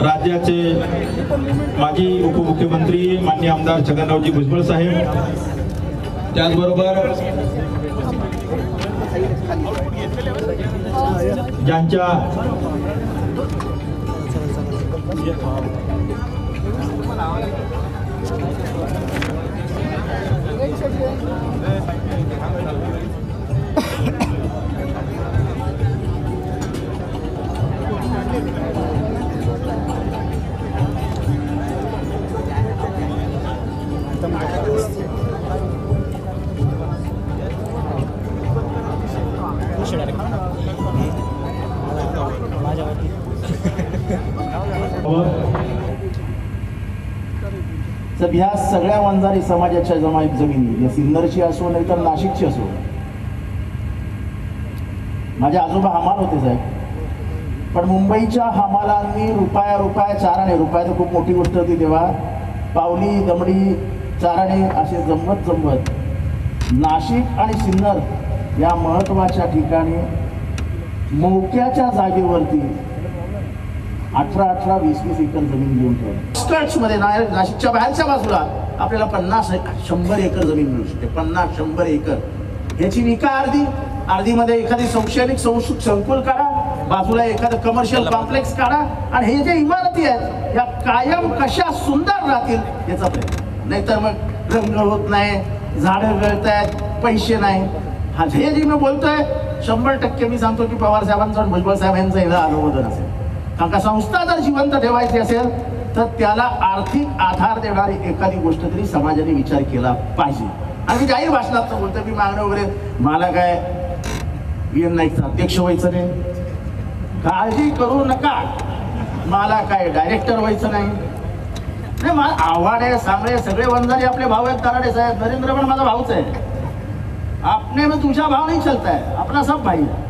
राज्याचे माजी उपमुख्यमंत्री माननीय आमदार छगनरावजी भुजबळ साहेब, त्याचबरोबर ज्यांच्या तर ह्या सगळ्या वंजारी समाजाच्या जमिनी, सिन्नरची असो नाही तर नाशिकची असो, माझे आजोबा हमाल होते साहेब, पण मुंबईच्या हमालांनी रुपया चाराने, रुपया तर खूप मोठी गोष्ट होती तेव्हा, पावली दमडी चाराने असे जमत नाशिक आणि सिन्नर या महत्त्वाच्या ठिकाणी मोक्याच्या जागेवरती 18-18, 20-20 एकर जमीन घेऊन ठेवली. स्कर्ट्समध्ये नाशिकच्या बाहेरच्या बाजूला आपल्याला 50-100 एकर जमीन मिळू शकते. 50-100 एकर याची विका अर्धीमध्ये एखादी शैक्षणिक संकुल काढा, बाजूला एखादं कमर्शियल कॉम्प्लेक्स काढा, आणि हे जे इमारती आहेत या कायम कशा सुंदर राहतील याचा प्रयत्न. नाहीतर मग रंग होत नाही, झाडं गळत आहेत, पैसे नाही. हा हे जे मी बोलतोय 100% मी सांगतो की पवार साहेबांचं आणि भुजबळ साहेब यांचं याला अनुमोदन असेल. कारण का संस्था जर जिवंत ठेवायची असेल तर त्याला आर्थिक आधार देणारी एखादी गोष्ट तरी समाजाने विचार केला पाहिजे. आणि मी जाहीर भाषणात बोलतोय, मी मागणं वगैरे मला काय VN नाईकचं अध्यक्ष व्हायचं नाही, काळजी करू नका, मला काय डायरेक्टर व्हायचं नाही. मला आव्हाडे सांगळे सगळे वंजारी आपले भाऊ आहेत. ताराडे साहेब, नरेंद्र पण माझा भाऊच आहे. आपने में तुझा भाव नहीं चलता है, अपना सब भाई है.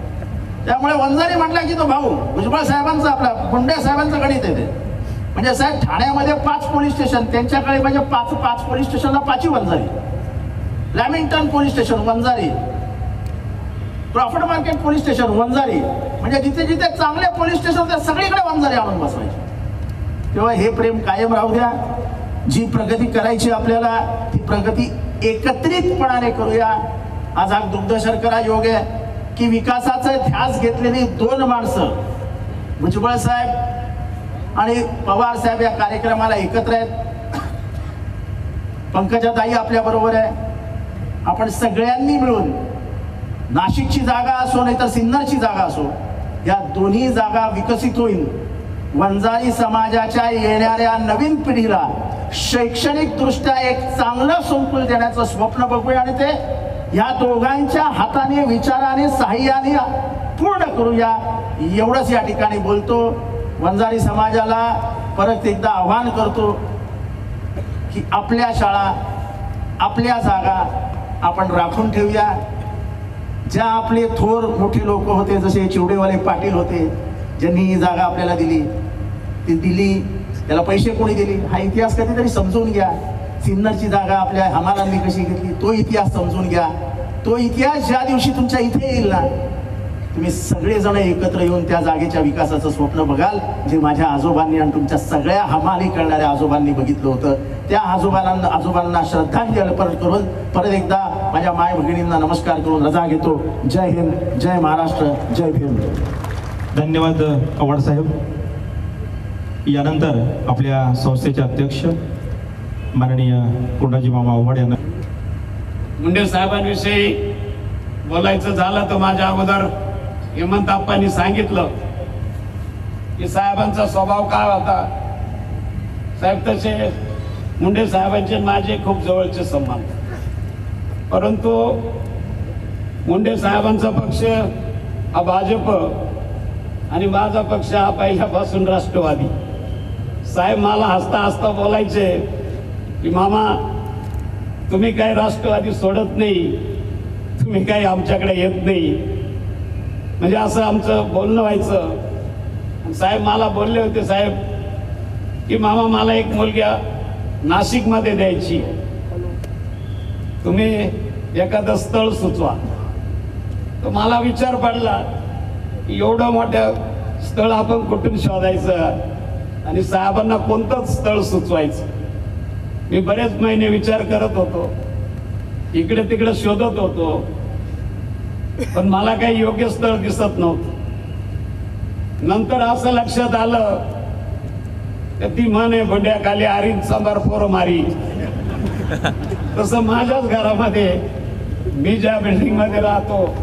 त्यामुळे वंजारी म्हटला की तो भाऊ भुजबळ साहेबांचा, आपला मुंडे साहेबांचं गणित आहे ते. म्हणजे साहेब ठाण्यामध्ये 5 पोलीस स्टेशन, त्यांच्याकडे म्हणजे 5 पोलीस स्टेशनला 5 Vanjari. Lamington police station Vanjari, Crawford market police station Vanjari. म्हणजे जिथे जिथे चांगले पोलीस स्टेशन त्या सगळीकडे वंजारी आणून बसवायचे. तेव्हा हे प्रेम कायम राहू द्या. जी प्रगती करायची आपल्याला ती प्रगती एकत्रितपणाने करूया. आज हा दुग्ध शर्करा योग आहे की विकासाचा ध्यास घेतलेली 2 माणसं भुजबळ साहेब आणि पवार साहेब या कार्यक्रमाला एकत्र आहेत. पंकजाताई आपल्या बरोबर आहे. आपण सगळ्यांनी मिळून नाशिकची जागा असो नाही तर सिन्नरची जागा असो, या दोन्ही जागा विकसित होईल. वंजारी समाजाच्या येणाऱ्या नवीन पिढीला शैक्षणिक दृष्ट्या एक चांगलं संकुल देण्याचं स्वप्न बघूया आणि ते या दोघांच्या हाताने, विचाराने, साह्याने पूर्ण करूया. एवढंच या ठिकाणी बोलतो. वंजारी समाजाला परत एकदा आव्हान करतो की आपल्या शाळा, आपल्या जागा आपण राखून ठेवूया. ज्या आपले थोर मोठे लोक होते, जसे चिवडेवाले पाटील होते, ज्यांनी ही जागा आपल्याला दिली, ती दिली, त्याला पैसे कोणी दिले हा इतिहास कधीतरी समजून घ्या. सिन्नरची जागा आपल्या हमालांनी कशी घेतली तो इतिहास समजून घ्या. तो इतिहास ज्या दिवशी तुमच्या इथे येईल ना, तुम्ही सगळेजण एकत्र येऊन त्या जागेच्या विकासाचं स्वप्न बघाल, जे माझ्या आजोबांनी आणि तुमच्या सगळ्या हमाली करणाऱ्या आजोबांनी बघितलं होतं. त्या आजोबांना श्रद्धांजली अर्पण करून परत एकदा माझ्या माय भगिनींना नमस्कार करून रजा घेतो. जय हिंद, जय महाराष्ट्र, जय भीम. धन्यवाद आव्हाड साहेब. यानंतर आपल्या संस्थेचे अध्यक्ष माननीय कोंडाजी मामा आव्हाड यांना. मुंडे साहेबांविषयी बोलायचं झालं तर माझ्या अगोदर हेमंत आप्पांनी सांगितलं की साहेबांचा स्वभाव काय होता. साहेब तसे मुंडे साहेबांचे माझे खूप जवळचे संबंध, परंतु मुंडे साहेबांचा पक्ष हा भाजप आणि माझा पक्ष हा पहिल्यापासून राष्ट्रवादी. साहेब मला हसता हसता बोलायचे की मामा तुम्ही काय राष्ट्रवादी सोडत नाही, तुम्ही काही आमच्याकडे येत नाही, म्हणजे असं आमचं बोलणं व्हायचं. साहेब मला बोलले होते साहेब की मामा मला एक मुलगा नाशिकमध्ये द्यायची, तुम्ही एखादं स्थळ सुचवा. तर मला विचार पडला की एवढं मोठं स्थळ आपण कुठून शोधायचं. आणि साहेबांना कोणतंच स्थळ सुचवायचं. मी बरेच महिने विचार करत होतो, इकडे तिकडे शोधत होतो, पण मला काही योग्य स्थळ दिसत नव्हतं. नंतर असं लक्षात आलं की ती म्हणे भोंड्याखाली आरीन सांबार पोर मारी. तसं माझ्याच घरामध्ये, मी ज्या बिल्डिंग मध्ये राहतो,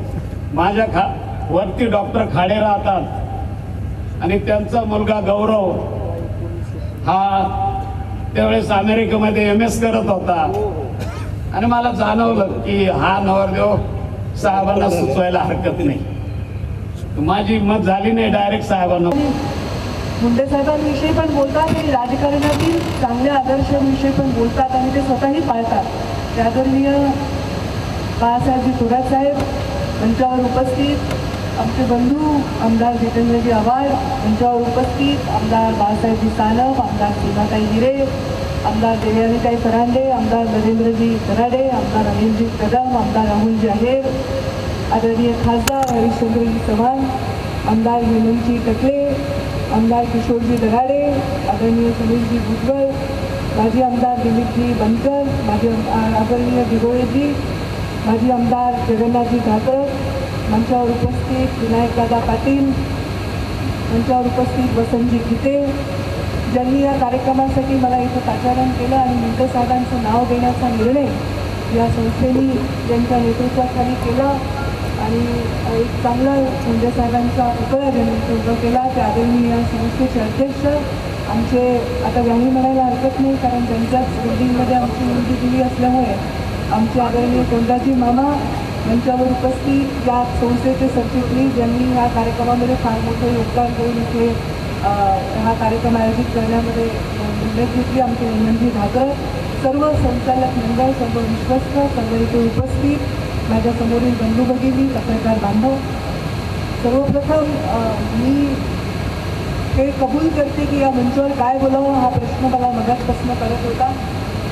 माझ्या वरती डॉक्टर खाडे राहतात आणि त्यांचा मुलगा गौरव हा त्यावेळेस अमेरिकेमध्ये MS करत होता. आणि मला जाणवलं की हा नवरदेव साहेबांना सुचवायला हरकत नाही. माझी हिंमत झाली नाही, डायरेक्ट साहेबांना. मुंडे साहेबांविषयी पण बोलतात आणि राजकारणातील चांगल्या आदर्शांविषयी पण बोलतात आणि ते स्वतःही पाळतात. ते आदरणीय बाळासाहेबजी थोरात साहेब यांच्यावर उपस्थित आमचे बंधू आमदार जितेंद्रजी आव्हाड यांच्यावर उपस्थित आमदार बाळासाहेबजी सानप, आमदार सीमाताई हिरे, आमदार देवयानीताई फरांदे, आमदार नरेंद्रजी कराडे, आमदार अनिलजी कदम, आमदार राहुलजी आहेर, आदरणीय खासदार हरिश्चंद्रजी चव्हाण, आमदार हेमंतजी टकले, आमदार किशोरजी दराडे, आदरणीय सुनीलजी भुजबळ, माजी आमदार दिलीपजी बनकर, माजी आदरणीय दिगोळेजी, माजी आमदार जगन्नाथजी घातक, मंचावर उपस्थित विनायकदादा पाटील, मंचावर उपस्थित वसंतजी गीते, ज्यांनी या कार्यक्रमासाठी मला इथं पाचारण केलं आणि मुंडे साहेबांचं नाव देण्याचा निर्णय या संस्थेने त्यांच्या नेतृत्वाखाली केला आणि एक चांगला मुंडे साहेबांचा पुतळा ज्यांनी उभा केला. ते आदरणीय या संस्थेचे अध्यक्ष आमचे, आता व्याही म्हणायला हरकत नाही कारण त्यांच्याच बिल्डिंगमध्ये आमची मुलगी दिली असल्यामुळे आमचे आदरणीय कोंडाजी मामा यांच्यावर उपस्थित या संस्थेचे सरचिटणीस ज्यांनी या कार्यक्रमामध्ये फार मोठं योगदान देऊन इथे हा कार्यक्रम आयोजित करण्यामध्ये मदत घेतली, आमचे हेमंतजी घागर, सर्व संचालक मंडळ, सर्व विश्वस्त, सर्व इथे उपस्थित माझ्यासमोरील बंधू भगिनी, पत्रकार बांधव. सर्वप्रथम मी हे कबूल करते की या मंचावर काय बोलावं हा प्रश्न मला मगाचपासून करत होता.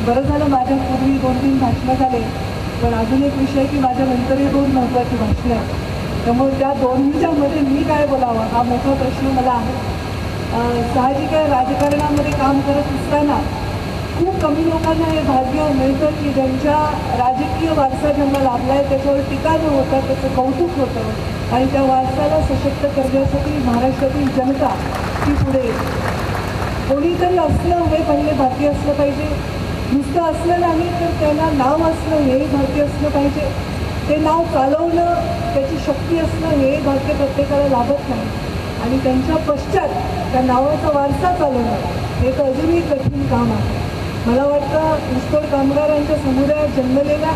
बरं झालं माझ्या पूर्वी 2-3 भाषणं झाले, पण अजून एक विषय की माझ्या नंतर 2 महत्त्वाची भाषणं आहेत. त्यामुळे त्या दोन्हीच्या मध्ये मी काय बोलावं हा मोठा प्रश्न मला आहे. साहजिक आहे, राजकारणामध्ये काम करत असताना खूप कमी लोकांना हे भाग्य मिळतं की ज्यांच्या राजकीय वारसा ज्यांना लाभला आहे त्याच्यावर टीका न होता त्याचं कौतुक होतं आणि त्या वारसाला सशक्त करण्यासाठी महाराष्ट्रातील जनता ती पुढे येते. कोणीतरी असणं हे पहिले भाग्य असलं पाहिजे. नुसतं असलं नाही तर त्यांना नाव असणं हे भाग्य असलं पाहिजे. ते नाव चालवणं, त्याची शक्ती असणं हे भाग्य प्रत्येकाला लाभत नाही आणि त्यांच्या पश्चात त्या नावाचा वारसा चालवणं हे तर अजूनही कठीण काम आहे. मला वाटतं ऊसतोड कामगारांच्या समुदायात जन्मलेल्या,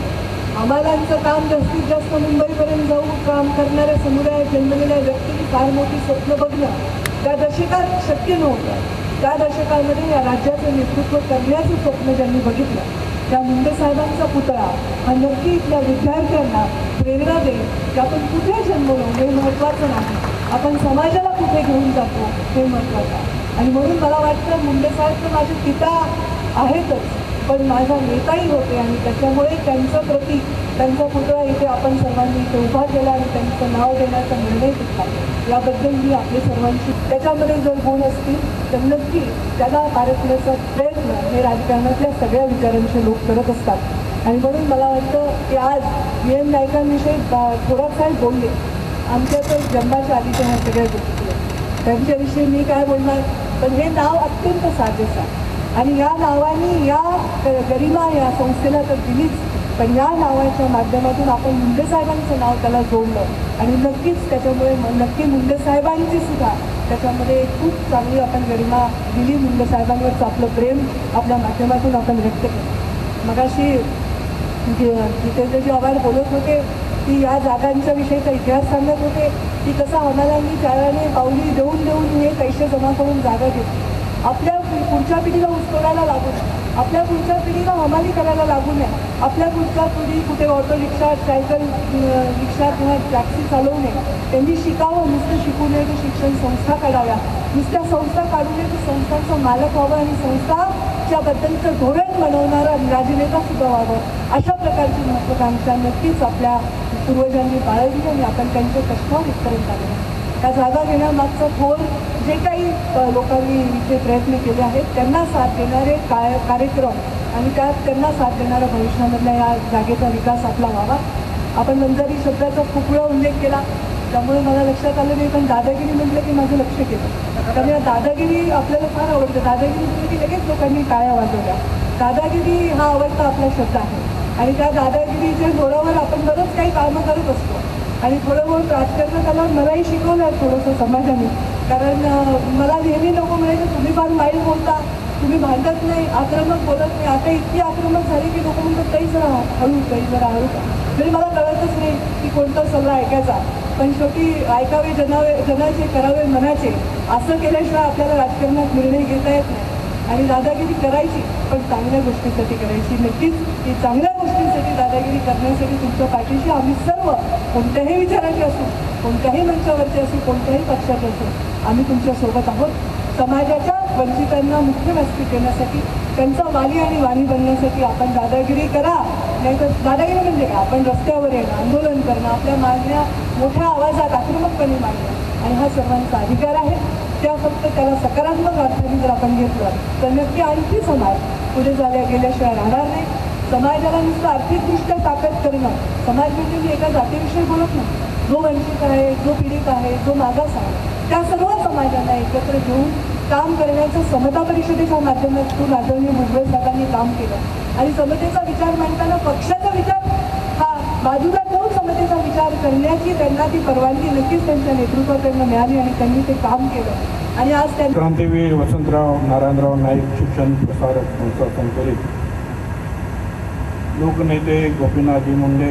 आम्हालांचं काम जास्तीत जास्त मुंबईपर्यंत जाऊन काम करणाऱ्या समुदायात जन्मलेल्या व्यक्तींनी फार मोठी स्वप्न बघणं त्या दशकात शक्य नव्हतं. त्या दशकामध्ये या राज्याचं नेतृत्व करण्याचं स्वप्न ज्यांनी बघितलं त्या मुंडे साहेबांचा पुतळा हा नक्की इथल्या विद्यार्थ्यांना प्रेरणा देईल की आपण कुठे जन्मलो हे महत्त्वाचं नाही, आपण समाजाला कुठे घेऊन जातो हे महत्त्वाचं आहे. आणि म्हणून मला वाटतं मुंडे साहेब तर माझे पिता आहेतच, पण माझा नेताही होते आणि त्याच्यामुळे त्यांचं प्रतीक, त्यांचा पुतळा इथे आपण सर्वांनी इथे उभा केला आणि त्यांचं नाव देण्याचा निर्णय घेतला. याबद्दल मी आपले सर्वांशी, त्याच्यामध्ये जर गुण असतील तर नक्की त्याला पारखण्याचा प्रयत्न हे राजकारणातल्या सगळ्या विचारांचे लोक करत असतात. आणि म्हणून मला वाटतं की आज VM नाईकांविषयी थोरात साहेब बोलले, आमच्या तर जन्माच्या आधीच्या ह्या सगळ्या गोष्टी त्यांच्याविषयी मी काय बोलणार, पण हे नाव अत्यंत साजेसं आहे आणि या नावाने या गरिमा या संस्थेला तर दिलीच, पण या नावाच्या माध्यमातून आपण मुंडे साहेबांचं नाव त्याला जोडलं आणि नक्कीच त्याच्यामुळे नक्की मुंडे साहेबांची सुद्धा त्याच्यामध्ये खूप चांगली आपण गरिमा दिली. मुंडे साहेबांवरचं आपलं प्रेम आपल्या माध्यमातून आपण व्यक्त केलं. मगाशी जितेंद्रजी आव्हाड बोलत होते की या जागांच्या विषयीचा इतिहास सांगत होते की कसं आम्हालांनी त्यावेळेने पावली देऊन देऊन हे पैसे जमा करून जागा घेतली. आपल्या पुढच्या पिढीला ऊसतोडायला लागू नये, आपल्या पुढच्या पिढीला हमाली करायला लागू नये, आपल्या पुढच्या पिढी कुठे ऑटो रिक्षा, सायकल रिक्षा किंवा टॅक्सी चालवू नये, त्यांनी शिकावं. नुसतं शिकू नये की शिक्षण संस्था काढाव्या, नुसत्या संस्था काढू नये की संस्थांचा मालक व्हावं आणि संस्थाच्याबद्दलचं धोरण बनवणारा राजनेता सुद्धा व्हावं. अशा प्रकारची महत्त्वाकांक्षा नक्कीच आपल्या पूर्वजांनी बाळगली आणि आपण त्यांच्या कष्टावर इथपर्यंत आलेलो. त्या जागा घेण्यामागचा थोर जे काही लोकांनी इथे प्रयत्न केले आहेत त्यांना साथ देणारे कार्यक्रम आणि त्यात त्यांना साथ देणारा भविष्यामधल्या या जागेचा विकास आपला व्हावा. आपण बंजारी शब्दाचा खूप वेळा उल्लेख केला, त्यामुळे मला लक्षात आलं नाही, पण दादागिरी म्हटलं की माझं लक्ष केलं. त्यामुळे दादागिरी आपल्याला फार आवडतं. दादागिरी म्हटलं की लगेच लोकांनी टाळ्या वाजवल्या. दादागिरी हा आवडता आपला शब्द आहे आणि त्या दादागिरीच्या जोरावर आपण बरंच काही कामं करत असतो. आणि थोडं बहुत राजकारणात आल्यावर मलाही शिकवलं आहे थोडंसं समाजाने, कारण मला नेहमी नको म्हणायचं तुम्ही फार वाईट बोलता, तुम्ही भांडत नाही, आक्रमक बोलत नाही. आता इतकी आक्रमक झाली की लोक म्हणतात काही जरा हळू, काही जरा हळू. म्हणजे मला कळतच नाही की कोणता सल्ला ऐकायचा, पण शेवटी ऐकावे जनाचे करावे मनाचे, असं केल्याशिवाय आपल्याला राजकारणात निर्णय घेता येत नाही. आणि दादागिरी करायची, पण चांगल्या गोष्टीसाठी करायची. नक्कीच की चांगल्या गोष्टींसाठी दादागिरी करण्यासाठी तुमच्या पाठीशी आम्ही सर्व, कोणत्याही विचाराचे असू, कोणत्याही मंचावरचे असू, कोणत्याही पक्षाचे असू, आम्ही तुमच्यासोबत आहोत. समाजाच्या वंचितांना मुख्य व्यासपीठ देण्यासाठी, त्यांचा वाली आणि वाणी बनण्यासाठी आपण दादागिरी करा. नाही तर दादागिरी म्हणजे काय? आपण रस्त्यावर येणं, आंदोलन करणं, आपल्या मागण्या मोठ्या आवाजात आक्रमकपणे मांडणं, आणि हा सर्वांचा अधिकार आहे. त्या फक्त त्याला सकारात्मक अर्थाने जर आपण घेतलं तर नक्की आणखी समाज पुढे गेल्याशिवाय राहणार नाही. समाजाला नुसतं आर्थिकदृष्ट्या ताकद करणं, समाज म्हणजे मी एका जातीविषयी बोलत नाही. जो वंचित आहे, जो पीडित आहे, जो मागास आहे, त्या सर्व समाजाला एकत्र घेऊन काम करण्याचं समता परिषदेच्या माध्यमातून आदरणीय भुजबळ साहेबांनी काम केलं. आणि समतेचा विचार मांडताना पक्षाचा विचार हा बाजूला ठेवून समतेचा विचार करण्याची त्यांना ती परवानगी नक्कीच त्यांच्या नेतृत्वाकडनं मिळाली आणि त्यांनी ते काम केलं. आणि आज त्यांनी क्रांतीवीर वसंतराव नारायणराव नाईक शिक्षण प्रसारक संस्था संकलित लोकनेते गोपीनाथजी मुंडे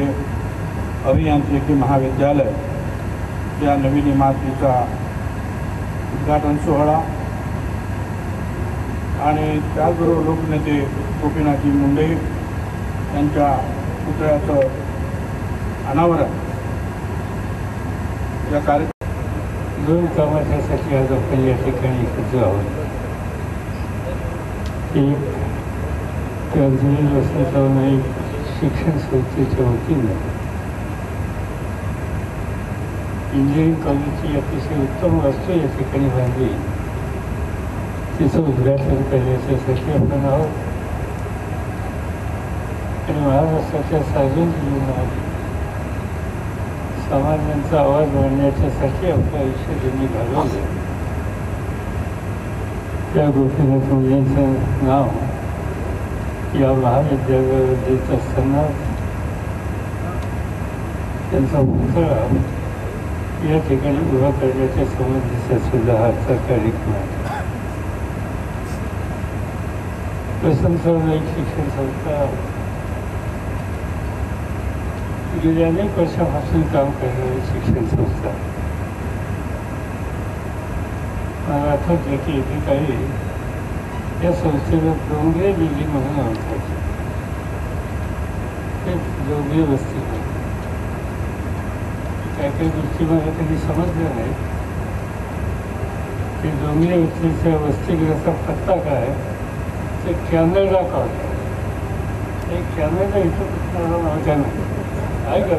अभियांत्रिकी महाविद्यालय या नवीन इमारतीचा उद्घाटन सोहळा आणि त्याचबरोबर लोकनेते गोपीनाथजी मुंडे यांच्या पुतळ्याचं अनावरण या कार्यक्रम दोन कामाच्यासाठी आज आपण या ठिकाणी एकत्र आहोत. एक क्रांतीवीर वसंतराव नाईक शिक्षण संस्थेच्या वतीनं इंजिनिअरिंग कॉलेजची अतिशय उत्तम वास्तू या ठिकाणी बांधली, तिचं उद्घाटन करण्याच्यासाठी आपण आहोत. आणि महाराष्ट्राच्या सार्वजनिक जीवनात समाजांचा आवाज वाढवण्याच्यासाठी आपलं आयुष्य त्यांनी घालवलं. त्या गोपीनाथ मुंडेंचं नाव या महाविद्यालयावर देत असताना त्यांचा पुतळा या ठिकाणी उभा करण्याच्या संबंधीचा सुद्धा हाचा कार्यक्रम आहे. वसंतराव नाईक शिक्षण संस्था गेल्या अनेक वर्षापासून काम करणारी शिक्षण संस्था. मला आठवतं की एकेकाळी या संस्थेला डोंगरे दिल्ली म्हणून ओळखायचे. ते डोंगरे वस्ती काही काही गोष्टी मला कधी समजल्या नाही. ते डोंगरे वस्तीच्या वसतिगृहाचा पत्ता काय ते कॅनडा कॉलेज. एक कॅनडा इथं नव्हत्या नाही आहे का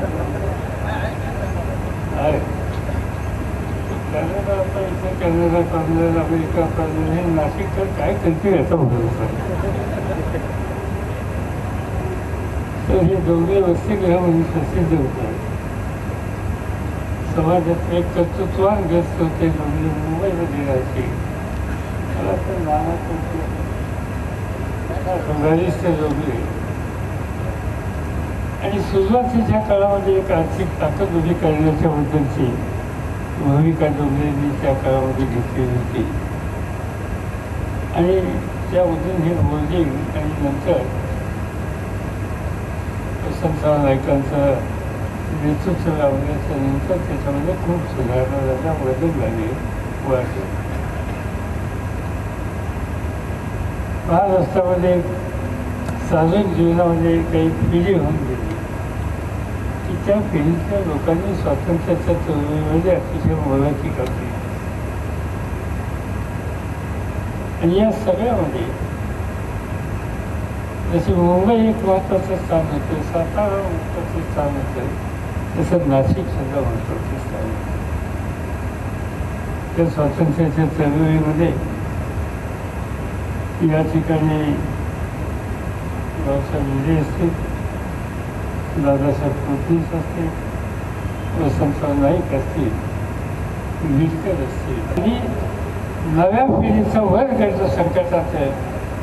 आहे कॅनडा. आता इथे कॅनडा कॉलेज, अमेरिका कॉलेज, हे नाशिक तर काय करते याचा भरोसा. तर हे डोंगरे वसतिगृह म्हणून प्रसिद्ध होतं. समाजात एक कर्तृत्वान ग्रस्त होते डोंगरे, मुंबईमध्ये राहायचे. मला तर नाना बरीचसे डोंगरे. आणि सुरुवातीच्या काळामध्ये एक आर्थिक ताकद उभी करण्याच्याबद्दलची भूमिका डोंगरेंनी त्या काळामध्ये घेतली होती. आणि त्यामधून हे होल्डिंग आणि नंतर वसंतराव नाईकांचं नेतृत्व लावण्याच्या नंतर त्याच्यामध्ये खूप सुधारणा झाल्या, बदल झाले, वाढले. महाराष्ट्रामध्ये सार्वजनिक जीवनामध्ये काही पिढी होऊन गेली की त्या पिढीतल्या लोकांनी स्वातंत्र्याच्या चळवळीमध्ये अतिशय मोलाची काम केली. आणि या सगळ्यामध्ये जसे मुंबई एक महत्त्वाचं स्थान होतं, सातारा महत्त्वाचं स्थान होतं, तसं नाशिक सुद्धा महत्त्वाचं स्थान होतं. त्या स्वातंत्र्याच्या चळवळीमध्ये या ठिकाणी बाबासाहेब विले असतील, दादासाहेब फडणवीस असतील, वसंतराव नाईक असतील, मिळकर असतील आणि नव्या पिढीचा वर्ग जो संकटात आहे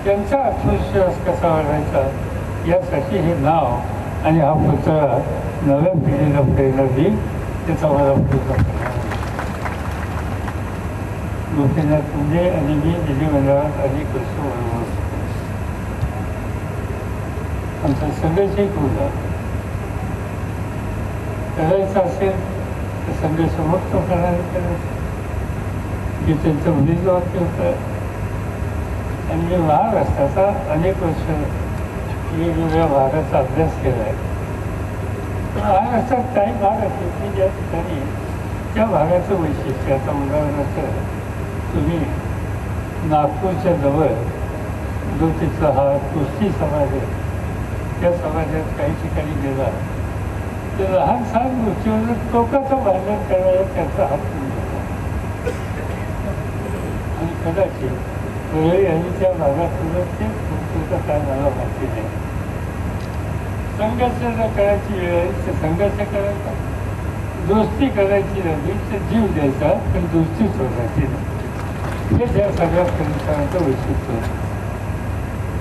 त्यांचा आत्मविश्वास कसा वाढवायचा यासाठी हे नाव आणि हा पुतळा नव्या पिढीला प्रेरणा देईल त्याचा मला प्रयत्न करणार आहे. गोपीनाथ मुंडे आणि मी विधिमंडळात अनेक वर्ष वळवतो. आमचा संघर्षही होता. करायचा असेल तर संघर्ष मुक्त करणारे करायचं हे त्यांचं मुलीचं वाक्य होतं. आणि मी महाराष्ट्राचा अनेक वर्ष वेगवेगळ्या भागाचा अभ्यास केला आहे. महाराष्ट्रात काही भाग असेल की ज्या ठिकाणी त्या भागाचं वैशिष्ट्य, आता उदाहरणार्थ तुम्ही नागपूरच्या जवळ जो तिथला हा कुस्ती समाज आहे त्या समाजात काही ठिकाणी गेला तर लहान सहान गोष्टीवर टोकाचं भांडण करणारा त्यांचा हात होता. आणि कदाचित वरळी आणि त्या भागातून तेच गोष्टीचं काय मला माहिती नाही. संघर्ष जर करायची वेळ आहे तर संघर्ष करायचा, दोस्ती करायची नाही तर जीव द्यायचा पण दोस्ती सोडायची नाही. हे त्या सगळ्या परिसराचं वैशिष्ट्य होतं.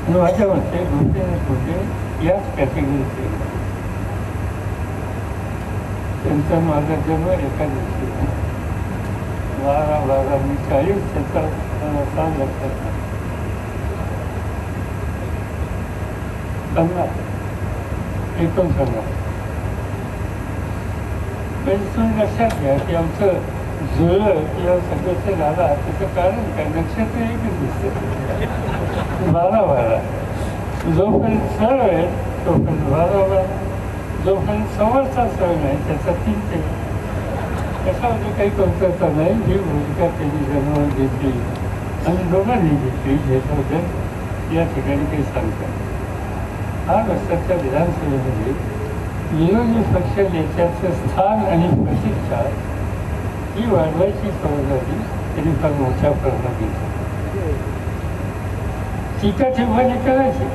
आणि माझ्या मते गोपीनाथ मुंडे याच कॅटेगरीचे. त्यांचा माझा जन्म एका दिवशी 12 मी 40 त्याचा मला लक्षात नाही. 59 तुम्ही लक्षात घ्या की आमचं जुळलं किंवा संघर्ष झाला त्याचं कारण काय नक्षत्र एकच दिसतं 12 जोपर्यंत सरळ आहे तोपर्यंत 12 जोपर्यंत समोरचा सरळ नाही त्याचा 3 ते कशामध्ये काही कमतरता नाही. ही भूमिका त्यांनी जन्मावर घेतली आणि दोघांनी घेतली हे या ठिकाणी काही सांगतात. महाराष्ट्राच्या विधानसभेमध्ये विरोधी पक्ष नेत्याचं स्थान आणि प्रतीक्षा ही वाढवायची खबरदारी त्यांनी फार मोठ्या प्रमाणात घेतली. टीका टिप्पणी करायची